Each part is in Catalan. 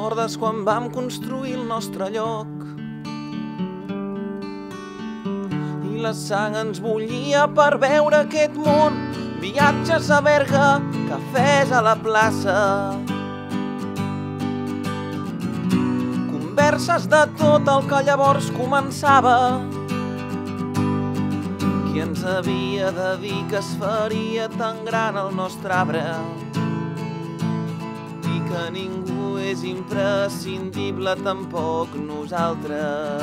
recordes quan vam construir el nostre lloc? I la sang ens bullia per veure aquest món, viatges a Berga, cafès a la plaça. Converses de tot el que llavors començava. Qui ens havia de dir que es faria tan gran el nostre arbre? I que ningú és imprescindible, tampoc nosaltres.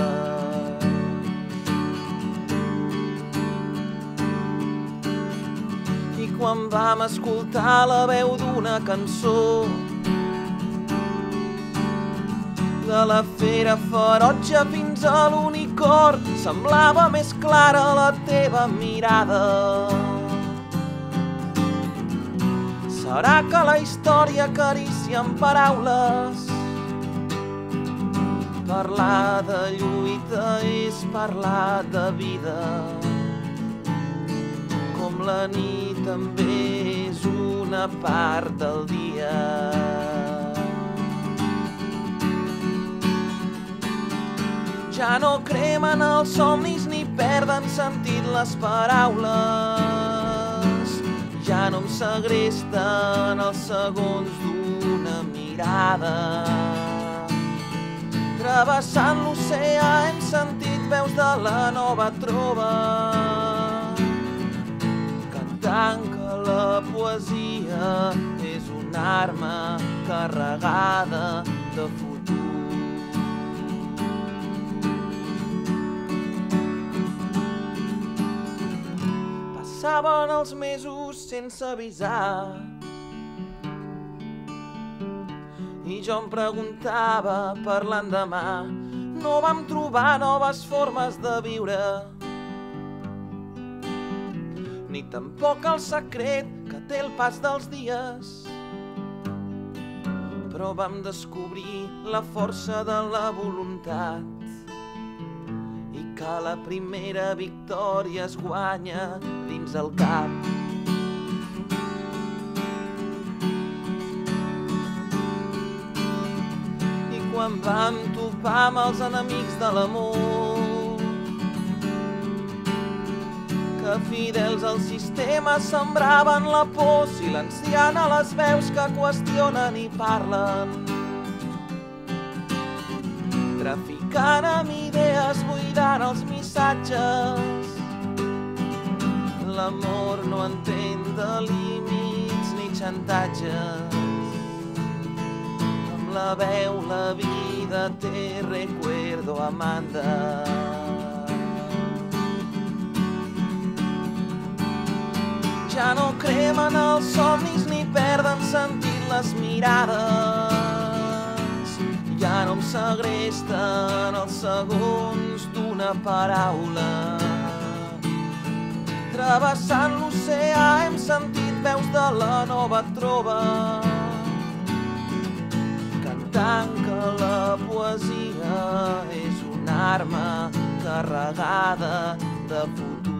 I quan vam escoltar la veu d'una cançó, de la fera ferotge fins a l'unicorn, semblava més clara la teva mirada. Serà que la història acaricia amb paraules? Parlar de lluita és parlar de vida. Com la nit també és una part del dia. Ja no cremen els somnis ni perden sentit les paraules. Ja no em segresten els segons d'una mirada. Travessant l'oceà hem sentit veus de la nova trova, cantant que la poesia és una arma carregada de futur. Passaven els mesos sense avisar i jo em preguntava per l'endemà. No vam trobar noves formes de viure, ni tampoc el secret que té el pas dels dies, però vam descobrir la força de la voluntat i que la primera victòria es guanya dins el cap. I quan vam topar amb els enemics de l'amor, que fidels al sistema sembraven la por, silenciant a les veus que qüestionen i parlen, traficant amb idees, buidant els missatges. L'amor no entén de límits ni xantatges. Amb la veu la vida te recuerdo, Amanda. Ja no cremen els somnis ni perden sentit les mirades. Ja no em segresten els segons d'una paraula. Travessant l'oceà hem sentit veus de la nova trova, cantant que la poesia és una arma carregada de futur.